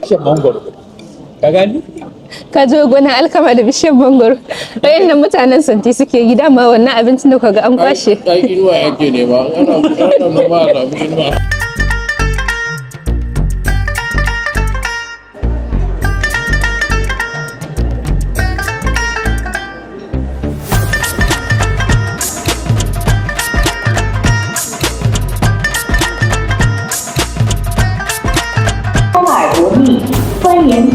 bishiyar mangoro ka gani ka zo gonan alkama da bishiyar mangoro wayannan mutanen santi suke yi dama wannan abincin da kaga an kwashe ai inuwa yake ne ba ana noma a samu inuwa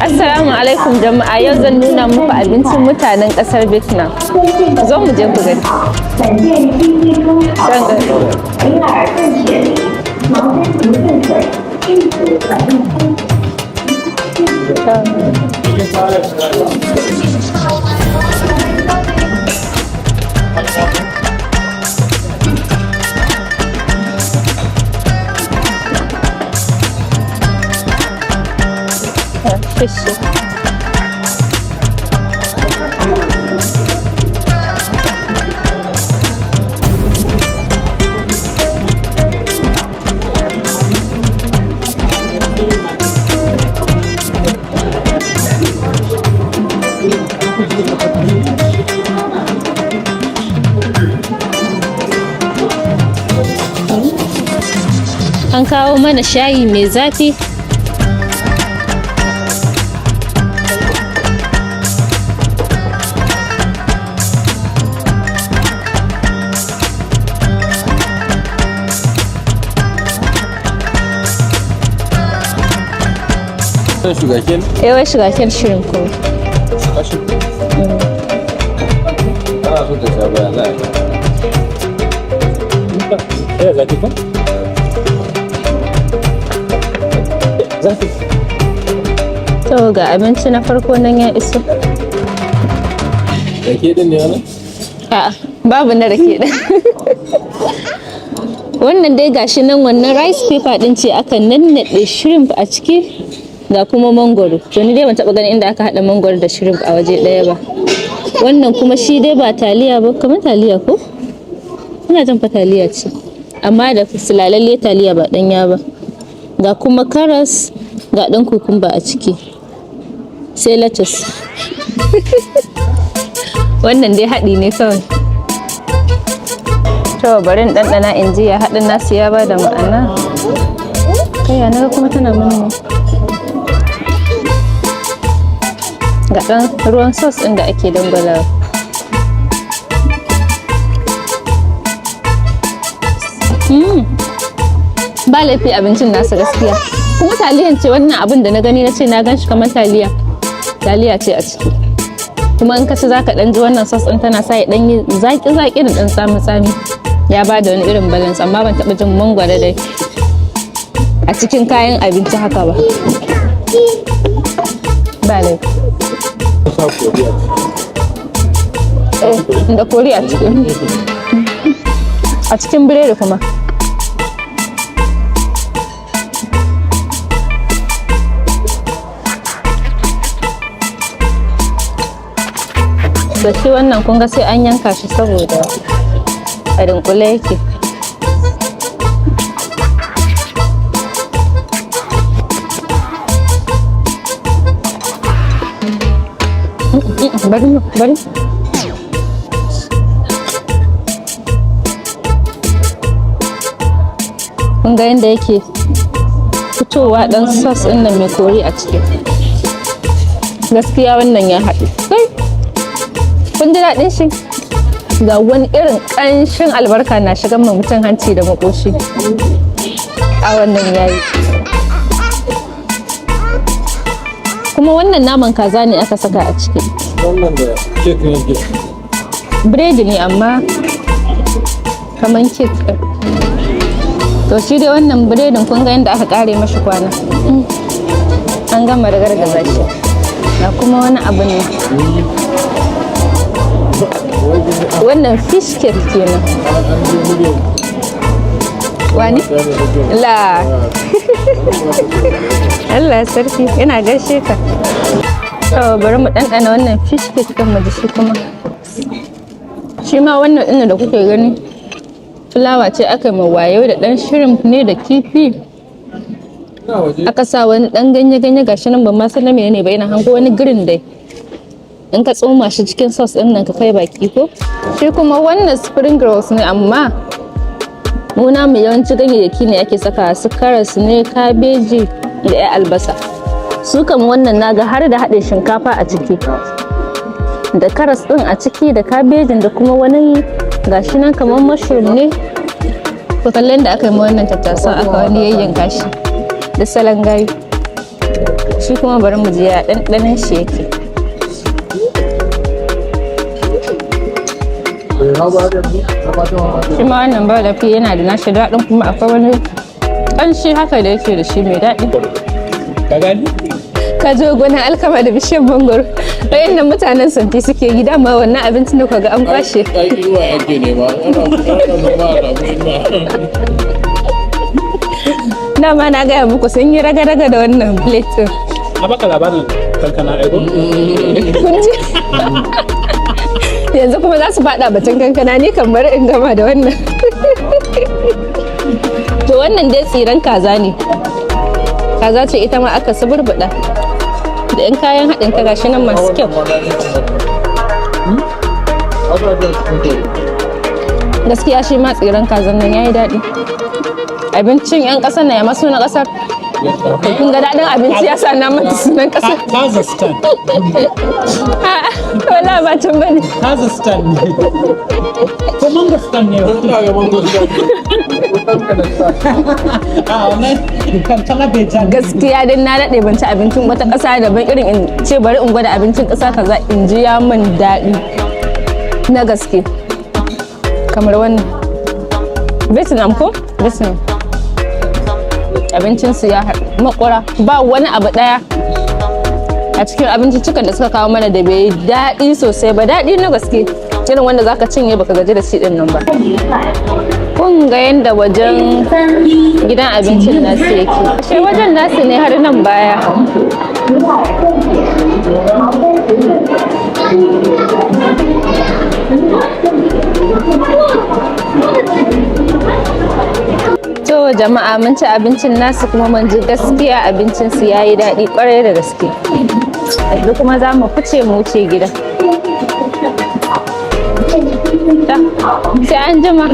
Assalamu alaikum jama'a, yau zan nuna muku abincin mutanen kasar Vietnam. Zo mu je ku gani. Fish. An kawo mana shayi mai zafi. Sugarcane? Wai sugarcane shirin kuma. Ana so ta sha baya za a yi. Zaki ko? Zaki. To ga abinci na farko nan ya iso. Rake din ne wannan? A'a, babu na rake din. Wannan dai gashi nan wannan rice paper din ce aka nannaɗe shrimp a ciki. Ga kuma mangoro, to ni dai ban taba ganin inda aka hada mangoro da shrimp a waje daya ba. Wannan kuma shi dai ba taliya ba, kamar taliya ko? Ina jin fa taliya ce, amma da sulalalle taliya ba danya ba. Ga kuma karas, ga dan kukumba a ciki, sai lettuce. Wannan dai haɗi ne kawai. To bari in ɗanɗana in ji ya haɗin nasu ya ba da ma'ana. Kai ya naga kuma tana mun ga ɗan ruwan sos ɗin da ake dangwalawa. Ba laifi abincin nasu gaskiya. Kuma taliyan ce wannan abin da na gani na ce na gan shi kamar taliya. Taliya ce a ciki. Kuma in ka ci za ka ɗan ji wannan sos ɗin tana sa ya ɗan yi zaƙi-zaƙi da ɗan tsami-tsami. Ya ba da wani irin balance amma ban taɓa jin mangwaro dai a cikin kayan abinci haka ba. Ba laifi. Da kori a cikin biredi kuma da shi wannan kunga sai an yanka shi saboda a dunkule yake. Bari. Kun ga yadda yake fitowa ɗan sos ɗin nan mai kori a ciki. Gaskiya wannan ya haɗu. Kun ji daɗin shi? Ga wani irin ƙanshin albarka na shigan ma mutum hanci da makoshi. A wannan yayi. Kuma wannan naman kaza ne aka saka a ciki. Wannan da kek ne ke. Biredi ne amma kaman kek. To shi dai wannan biredin kun ga yadda aka kare mashi kwana. An gama da gargaza shi. Ga kuma wani abu ne. Wannan fish cake kenan. Wani? La. Allah sarki, ina gaishe ka. To bari mu ɗanɗana wannan fish cake kan mu da shi kuma. Shi ma wannan ɗin da kuke gani fulawa ce aka yi wayo da ɗan shrimp ne da kifi aka sa wani dan ganye-ganye gashi nan ban ma san na menene ba, yana hango wani green dai. In ka tsoma shi cikin sauce din nan ka kai baki ko. Shi kuma wannan spring rolls ne amma mu namu yawanci ganyayyaki ne ake saka, su karas ne, kabeji da ya albasa. Su kam wannan naga har da haɗin shinkafa a ciki, da karas din a ciki da kabejin da kuma wani gashi nan kamar mushroom ne. Ko kallon da aka yi wannan tattasa aka wani yayyanka shi da salon gayu. Shi kuma bari mu je ya ɗanɗanon shi yake. Shi ma wannan ba da fi yana da nashi daɗin, kuma akwai wani ƙanshi haka da yake da shi mai daɗi. Ka gani? Ka zo gonan alkama da bishiyar mangoro. Wayannan mutanen santi suke gida ma wannan abincin da kaga an kwashe. Ai inuwa ake nema. Ana noma a samu inuwa. Dama na gaya muku sun yi raga-raga da wannan plate ɗin. A baka labarin kankana aiko? Kun ji? Yanzu kuma za su faɗa batun kankana, ni kan bari in gama da wannan. To wannan dai tsiran kaza ne. Kaza ce ita ma aka suburbuɗa. Da 'yan kayan haɗin ta gashi nan masu kyau. Gaskiya shi ma tsiran kazan nan yayi daɗi. Abincin 'yan ƙasar na ya masu na ƙasar. Kun ga daɗin abinci ya sa na mata sunan ƙasar. Kazakhstan. Wala ba can bane. Kazakhstan ne. Ko Mangastan ne. Ina ga mangostan. A wannan kankana bai ja. Gaskiya dan na daɗe ban ci abincin wata ƙasa daban irin in ce bari in gwada abincin ƙasa kaza in ji ya min daɗi na gaske. Kamar wannan. Vietnam ko? Vietnam. Abincinsu ya makura, ba wani abu ɗaya a cikin abinciccikan da suka kawo mana da bai daɗi sosai ba, daɗi na gaske irin wanda zaka cinye baka gaji da shi ɗin nan ba. Kun ga yadda wajen gidan abincin nasu yake, shi wajen nasu ne har nan baya. To jama'a mun ci abincin nasu kuma mun ji gaskiya abincin su yayi daɗi ƙwarai da gaske. Yanzu kuma za mu fice mu wuce gida. Sai an jima.